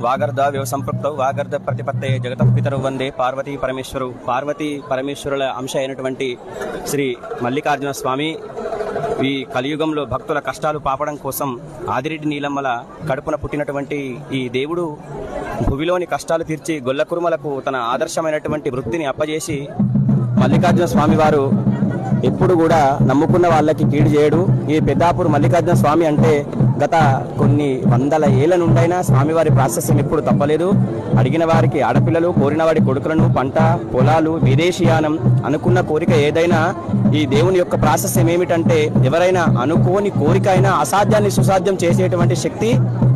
వాగర్ధ సంపృక్తౌ వాగర్ధ ప్రతిపత్తయే జగతః పితరౌ వందే పార్వతీ పరమేశ్వరు. పార్వతీ పరమేశ్వరుల అంశ అయినటువంటి శ్రీ మల్లికార్జున స్వామి ఈ కలియుగంలో భక్తుల కష్టాలు పాపడం కోసం ఆదిరెడ్డి నీలమ్మల కడుపున పుట్టినటువంటి ఈ దేవుడు భువిలోని కష్టాలు తీర్చి గొల్లకురుమలకు తన ఆదర్శమైనటువంటి వృత్తిని అప్పజేసి మల్లికార్జున స్వామి వారు ఎప్పుడు కూడా నమ్ముకున్న వాళ్ళకి కీడు చేయడు. ఈ పెద్దాపూర్ మల్లికార్జున స్వామి అంటే గత కొన్ని వందల ఏళ్ల నుండైనా స్వామివారి ప్రాశస్యం ఎప్పుడు తప్పలేదు. అడిగిన వారికి ఆడపిల్లలు, కోరిన వారి కొడుకులను, పంట పొలాలు, విదేశీయానం, అనుకున్న కోరిక ఏదైనా ఈ దేవుని యొక్క ప్రాశస్యం ఏమిటంటే ఎవరైనా అనుకోని కోరిక అయినా అసాధ్యాన్ని సుసాధ్యం చేసేటువంటి శక్తి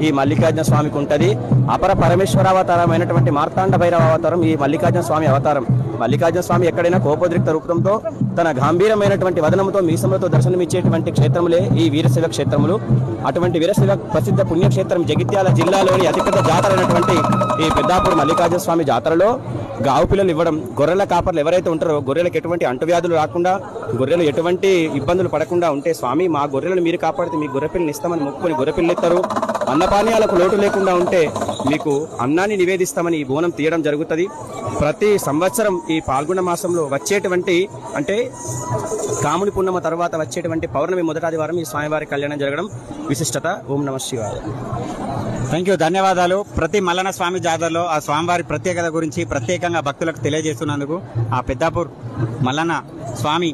ఈ మల్లికార్జున స్వామికి ఉంటది. అపర పరమేశ్వరావతారమైనటువంటి మార్తాండ భైరవ అవతారం ఈ మల్లికార్జున స్వామి అవతారం. మల్లికార్జున స్వామి ఎక్కడైనా కోపోద్రిక్త రూపంతో తన గంభీరమైనటువంటి వదనంతో మీసములతో దర్శనమిచ్చేటువంటి క్షేత్రములే ఈ వీరశైవ క్షేత్రములు. అటువంటి వీరశైవ ప్రసిద్ధ పుణ్యక్షేత్రం జగిత్యాల జిల్లాలోని అతిపెద్ద జాతర అయినటువంటి ఈ పెద్దాపూర్ మల్లికార్జున స్వామి జాతరలో గావు పిల్లలు ఇవ్వడం, గొర్రెల కాపర్లు ఎవరైతే ఉంటారో గొర్రెలకు ఎటువంటి అంటువ్యాధులు రాకుండా, గొర్రెలు ఎటువంటి ఇబ్బందులు పడకుండా ఉంటే స్వామి మా గొర్రెలను మీరు కాపాడితే మీ గొర్రెపిల్లని ఇస్తామని మొక్కుని గొర్రెపిల్లు ఇస్తారు. అన్నపానీయాలకు లోటు లేకుండా ఉంటే మీకు అన్నాన్ని నివేదిస్తామని ఈ బోనం తీయడం జరుగుతుంది. ప్రతి సంవత్సరం ఈ పాల్గొన మాసంలో వచ్చేటువంటి అంటే కాముని పున్నమ తర్వాత వచ్చేటువంటి పౌర్ణమి మొదటి ఆదివారం ఈ స్వామివారి కళ్యాణం జరగడం విశిష్టత. ఓం నమః శివాయ. థ్యాంక్ యూ, ధన్యవాదాలు. ప్రతి మల్లన్న స్వామి జాతరలో ఆ స్వామివారి ప్రత్యేకత గురించి ప్రత్యేకంగా భక్తులకు తెలియజేస్తున్నందుకు ఆ పెద్దాపూర్ మల్లన్న స్వామి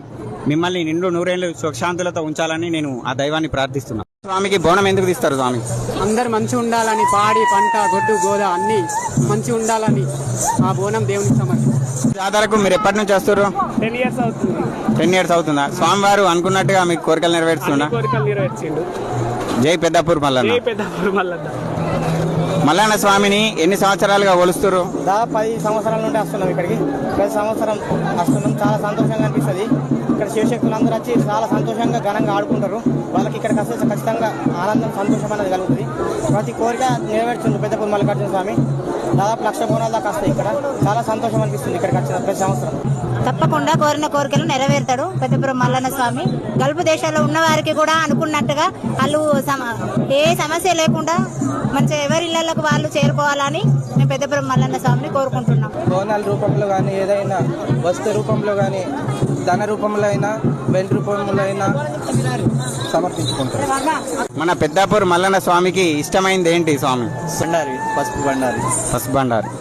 మిమ్మల్ని నిండు నూరేళ్లు సుఖశాంతులతో ఉంచాలని నేను ఆ దైవాన్ని ప్రార్థిస్తున్నాను. స్వామికి బోనం ఎందుకు తీస్తారు స్వామి? అందరు మంచి ఉండాలని, పాడి పంట గొడ్డు గోద అన్ని మంచి ఉండాలని ఆ బోనం దేవునికి సమర్పణ. జాతరకు మీరు ఎప్పటి నుంచి వస్తారు? 10 years అవుతుంది. 10 years అవుతుందా? స్వామివారు అనుకున్నట్టుగా మీకు కోరికలు నెరవేరుస్తున్నా? కోరికలు నెరవేర్చిండు. జై పెద్దాపూర్ మల్లన్న. జై పెద్దాపూర్ మల్లన్న. మల్లన్న స్వామిని ఎన్ని సంవత్సరాలుగా కొలుస్తారు? 10 సంవత్సరాల నుండి వస్తున్నాం ఇక్కడికి. ప్రతి సంవత్సరం వస్తున్నాం. చాలా సంతోషంగా అనిపిస్తుంది. ఇక్కడ శివశక్తులు అందరూ వచ్చి చాలా సంతోషంగా ఘనంగా ఆడుకుంటారు. వాళ్ళకి ఇక్కడికి వస్తే ఖచ్చితంగా ఆనందం, సంతోషం అనేది కలుగుతుంది. ప్రతి కోరిక నెరవేర్చుంది పెద్దపూర్ మల్లికార్జున స్వామి. దాదాపు 1,00,000 బోనాల దాకా వస్తాయి ఇక్కడ. చాలా సంతోషం అనిపిస్తుంది ఇక్కడికి వచ్చిన ప్రతి సంవత్సరం. తప్పకుండా కోరిన కోరికలు నెరవేరుతాడు పెద్దపురం మల్లన్న స్వామి. గల్ఫ్ దేశాల్లో ఉన్న వారికి కూడా అనుకున్నట్టుగా వాళ్ళు ఏ సమస్య లేకుండా మంచిగా ఎవరి ఇళ్లకు వాళ్ళు చేరుకోవాలని మేము పెద్దపురం మల్లన్న స్వామిని కోరుకుంటున్నాం. బోనాల రూపంలో కానీ, ఏదైనా వస్తు రూపంలో కానీ, ధన రూపంలో అయినా, వెండి రూపంలో అయినా సమర్పించుకుంటాం. మన పెద్దాపూర్ మల్లన్న స్వామికి ఇష్టమైంది ఏంటి స్వామి? బండారి, పసుపు బండారి. పసుపు బండారి.